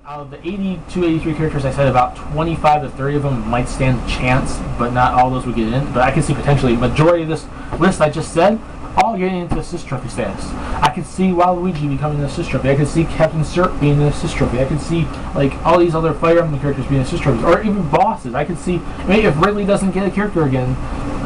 Out of the 82, 83 characters, I said about 25 to 30 of them might stand a chance, but not all those would get in. But I can see potentially majority of this list I just said all getting into assist trophy status. I can see Waluigi becoming an assist trophy. I can see Captain Cert being an assist trophy. I can see like all these other Fire Emblem characters being assist trophies, or even bosses. I can see maybe if Ridley doesn't get a character again,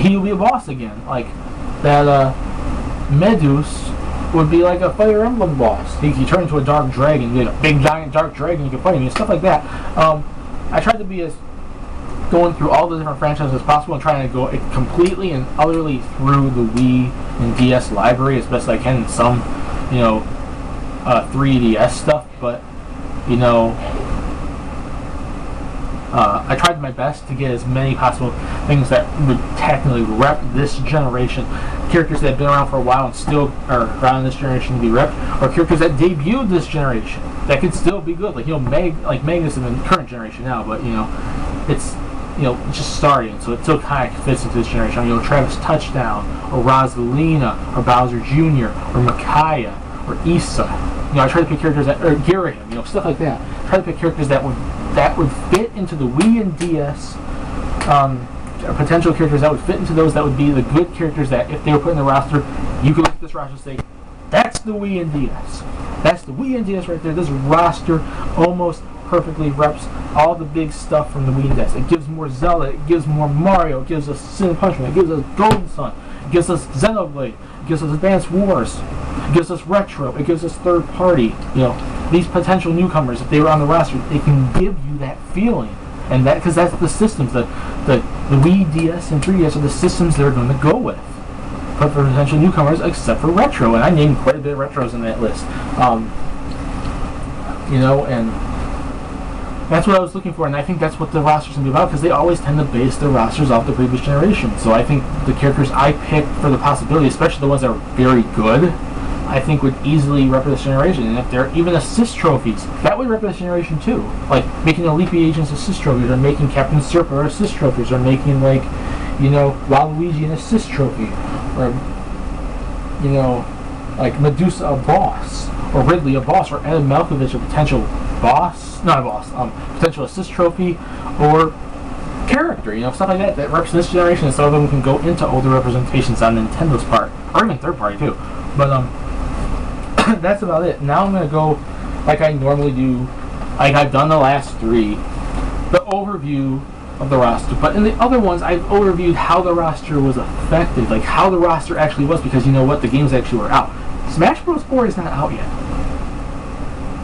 he will be a boss again. Like that Medus would be like a Fire Emblem boss. He turned into a dark dragon, like a big giant dark dragon. You can fight him, stuff like that. I tried to be as going through all the different franchises as possible and trying to go completely and utterly through the Wii and DS library as best I can in some, 3DS stuff. But I tried my best to get as many possible things that would technically rep this generation, characters that have been around for a while and still are around this generation to be repped, or characters that debuted this generation that could still be good, like Magnus in the current generation now, but it's just starting, so it still kind of fits into this generation. Travis Touchdown, or Rosalina, or Bowser Jr., or Micaiah, or Issa. I try to pick characters that, or Ghirahim, stuff like that. Try to pick characters that would fit into the Wii and DS, potential characters that would fit into those, that would be the good characters that if they were put in the roster, you could look at this roster and say, that's the Wii and DS. That's the Wii and DS right there. This roster almost perfectly reps all the big stuff from the Wii and DS. It gives more Zelda, it gives more Mario, it gives us Sin and Punishment, it gives us Golden Sun, it gives us Xenoblade, it gives us Advance Wars, it gives us Retro, it gives us third party. These potential newcomers, if they were on the roster, they can give you that feeling. And that, because that's the systems, the Wii, DS, and 3DS are the systems they're going to go with for potential newcomers, except for Retro. And I named quite a bit of Retros in that list. And that's what I was looking for, and I think that's what the roster's going to be about, because they always tend to base their rosters off the previous generation. So I think the characters I picked for the possibility, especially the ones that are very good, I think would easily rep this generation. And if they're even assist trophies, that would rep this generation too. Like making the Leafy Agents assist trophies, or making Captain Serper assist trophies, or making Waluigi an assist trophy, or like Medusa a boss, or Ridley a boss, or Adam Malkovich a potential boss, not a boss, potential assist trophy, or character, stuff like that reps this generation, and some of them can go into older representations on Nintendo's part, or even third party too. But that's about it. Now I'm going to go like I normally do, like I've done the last three, the overview of the roster. But in the other ones, I've overviewed how the roster was affected, like how the roster actually was, because the games actually were out. Smash Bros. 4 is not out yet.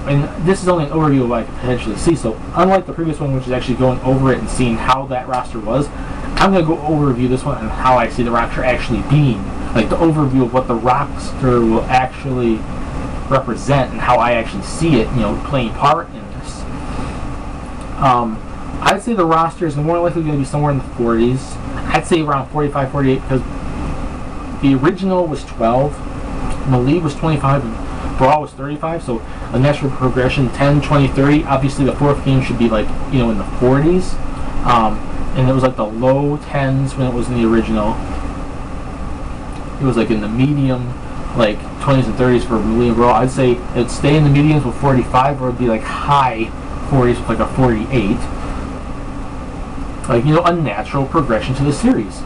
And this is only an overview of what I could potentially see. So unlike the previous one, which is actually going over it and seeing how that roster was, I'm going to go overview this one and how I see the roster actually being. Like the overview of what the roster will actually represent and how I actually see it, playing part in this. I'd say the roster is more likely going to be somewhere in the 40s. I'd say around 45, 48, because the original was 12, Melee was 25, and Brawl was 35, so a natural progression, 10, 20, 30. Obviously the fourth game should be like, in the 40s. And it was like the low 10s when it was in the original. It was like in the medium, like 20s and 30s for Melee and Brawl. I'd say it'd stay in the mediums with 45, or it'd be like high 40s with like a 48. Like, a natural progression to the series.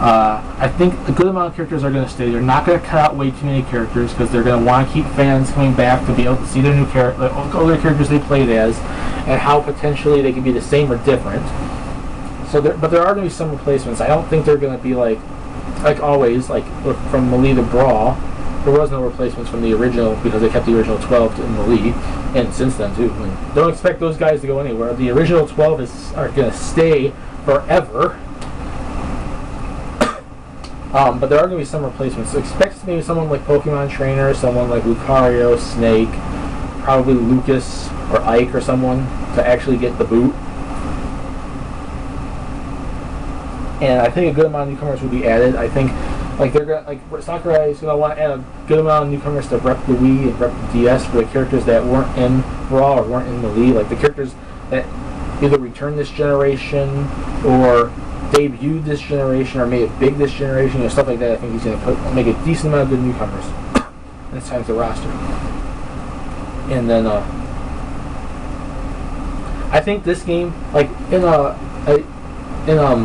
I think a good amount of characters are going to stay. They're not going to cut out way too many characters, because they're going to want to keep fans coming back to be able to see their new other characters they played as, and how potentially they can be the same or different. But there are going to be some replacements. I don't think they're going to be like always, like from Melee to Brawl. There was no replacements from the original, because they kept the original 12 in Melee, and since then too. Don't expect those guys to go anywhere. The original 12 are going to stay forever. But there are going to be some replacements. So expect maybe someone like Pokemon Trainer, someone like Lucario, Snake, probably Lucas or Ike or someone to actually get the boot. And I think a good amount of newcomers will be added. I think Sakurai is going to want to add a good amount of newcomers to rep the Wii and rep the DS for the characters that weren't in Brawl or weren't in the League. Like the characters that either returned this generation or debuted this generation or made it big this generation, stuff like that. I think he's going to make a decent amount of good newcomers this time to the roster. And then I think this game, like in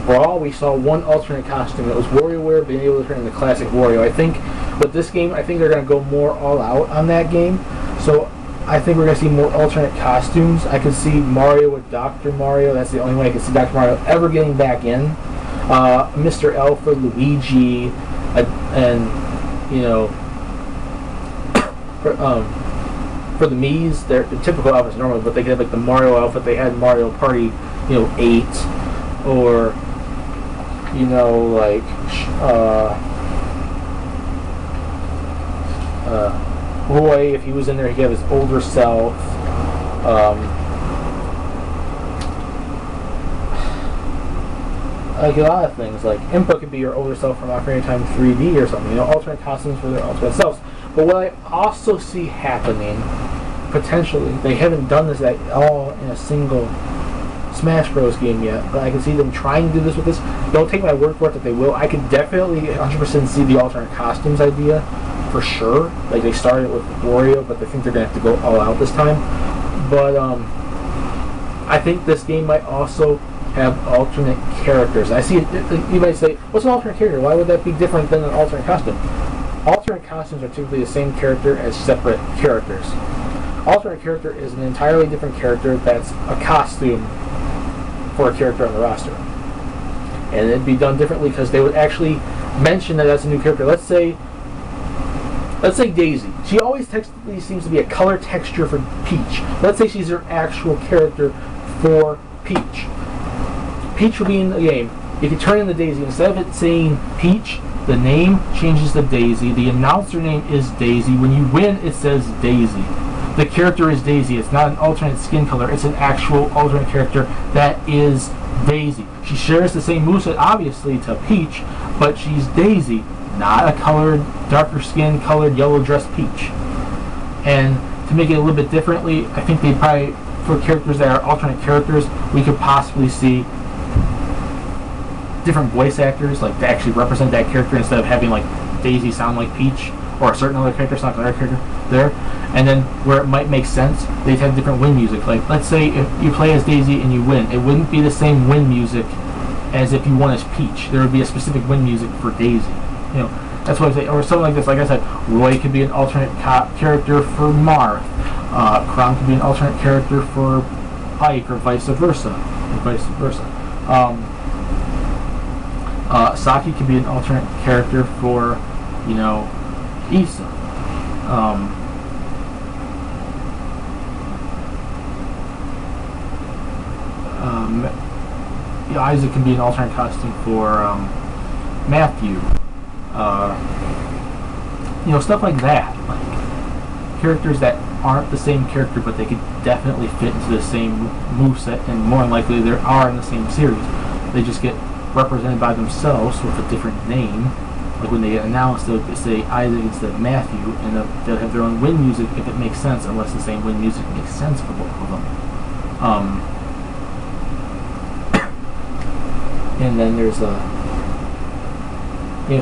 Brawl, we saw one alternate costume. It was WarioWare being able to turn into classic Wario. I think with this game, I think they're going to go more all out on that game. So I think we're going to see more alternate costumes. I could see Mario with Dr. Mario. That's the only way I could see Dr. Mario ever getting back in. Mr. L for Luigi, and you know, for the Mii's, their typical outfits normally, but they could have like the Mario outfit they had in Mario Party, 8, or like Roy, if he was in there, he could have his older self. Like a lot of things, like Impa could be your older self from Ocarina of Time 3D or something, alternate costumes for their alternate selves. But what I also see happening, potentially, they haven't done this at all in a single Smash Bros. Game yet, but I can see them trying to do this with this. Don't take my word for it that they will. I could definitely 100% see the alternate costumes idea, for sure. Like, they started with Wario, but they think they're going to have to go all out this time. But, I think this game might also have alternate characters. I see it, you might say, what's an alternate character? Why would that be different than an alternate costume? Alternate costumes are typically the same character as separate characters. Alternate character is an entirely different character that's a costume for a character on the roster. And it'd be done differently because they would actually mention that that's a new character. Let's say Daisy. She always technically seems to be a color texture for Peach. Let's say she's her actual character for Peach. Peach will be in the game. If you turn in the Daisy, instead of it saying Peach, the name changes to Daisy. The announcer name is Daisy. When you win, it says Daisy. The character is Daisy. It's not an alternate skin color. It's an actual alternate character that is Daisy. She shares the same moveset, obviously, to Peach, but she's Daisy, not a colored, darker skin, colored, yellow dress Peach. And to make it a little bit differently, I think they probably, for characters that are alternate characters, we could possibly see different voice actors, like, to actually represent that character instead of having, like, Daisy sound like Peach, or a certain other character sound like another character there. And then, where it might make sense, they'd have different win music. Like, let's say if you play as Daisy and you win, it wouldn't be the same win music as if you won as Peach. There would be a specific win music for Daisy. That's what I say. Or something like this. Like I said, Roy could be an alternate character for Marth. Chrom could be an alternate character for Ike, or vice versa. Saki could be an alternate character for, Issa. Isaac can be an alternate costume for Matthew. Stuff like that. Like, characters that aren't the same character, but they could definitely fit into the same moveset, and more than likely they are in the same series. They just get represented by themselves with a different name. Like when they get announced, they'll say Isaac instead of Matthew, and they'll have their own win music if it makes sense, unless the same win music makes sense for both of them. And then there's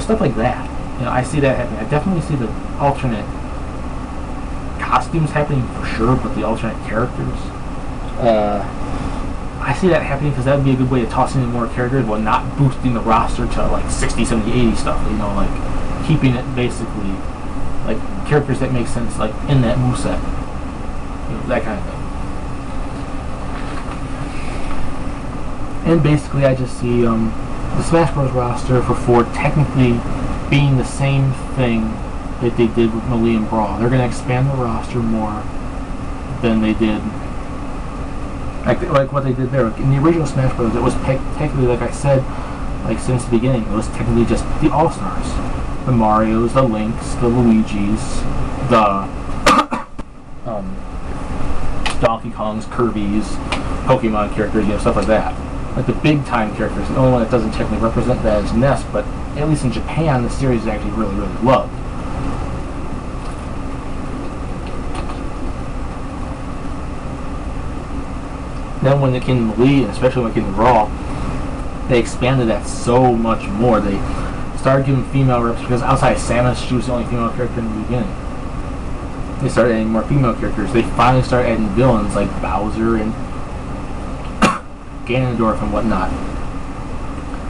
stuff like that. I see that happening. I definitely see the alternate costumes happening for sure, but the alternate characters, I see that happening because that would be a good way to toss in more characters while not boosting the roster to like 60, 70, 80 stuff. Like keeping it basically like characters that make sense, like in that moveset. That kind of thing. And basically, I just see the Smash Bros. Roster for 4 technically being the same thing that they did with Melee and Brawl. They're going to expand the roster more than they did, like what they did there. In the original Smash Bros., it was technically, like I said, like since the beginning, it was technically just the All-Stars. The Marios, the Links, the Luigis, the Donkey Kongs, Kirby's, Pokemon characters, stuff like that. Like the big time characters. The only one that doesn't technically represent that is Ness, but at least in Japan, the series is actually really, really loved. Then when it came to Melee, and especially when it came to Brawl, they expanded that so much more. They started giving female reps, because outside Samus, she was the only female character in the beginning. They started adding more female characters. They finally started adding villains like Bowser and Ganondorf and whatnot.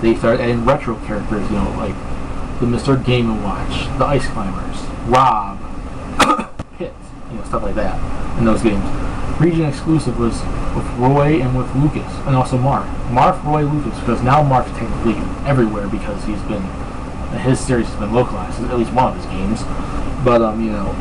They started adding retro characters, you know, like the Mr. Game & Watch, the Ice Climbers, Rob, Pit, you know, stuff like that in those games. Region exclusive was with Roy and with Lucas, and also Marth. Marth, Roy, Lucas, because now Marth's technically everywhere because his series has been localized, at least one of his games. But, you know,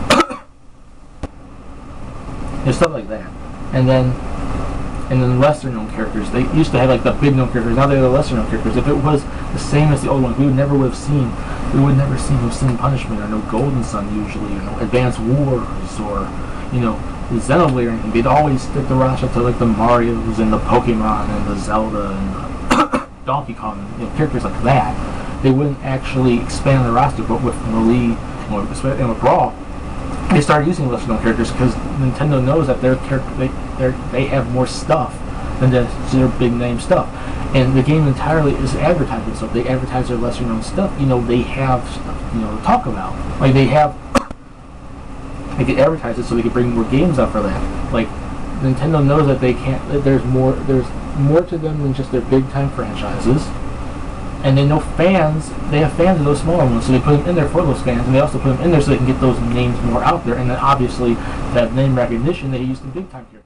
and stuff like that. And then lesser known characters. They used to have like the big known characters, now they're the lesser known characters. If it was the same as the old one, we would never have seen no Sin Punishment or no Golden Sun usually, or no Advanced Wars or, you know, the Xenoblade or anything. They'd always stick the roster to like the Marios and the Pokemon and the Zelda and the Donkey Kong, you know, characters like that. They wouldn't actually expand the roster, but with Melee and with Brawl, they started using lesser known characters because Nintendo knows that they have more stuff than just their big name stuff, and the game entirely is advertising. So if they advertise their lesser known stuff, you know, they have stuff, you know, to talk about. Like they can advertise it so they can bring more games out for that. Like Nintendo knows that they can't. There's more to them than just their big time franchises. And they know fans, they have fans of those smaller ones, so they put them in there for those fans, and they also put them in there so they can get those names more out there, and then obviously, that name recognition, they use the big time characters.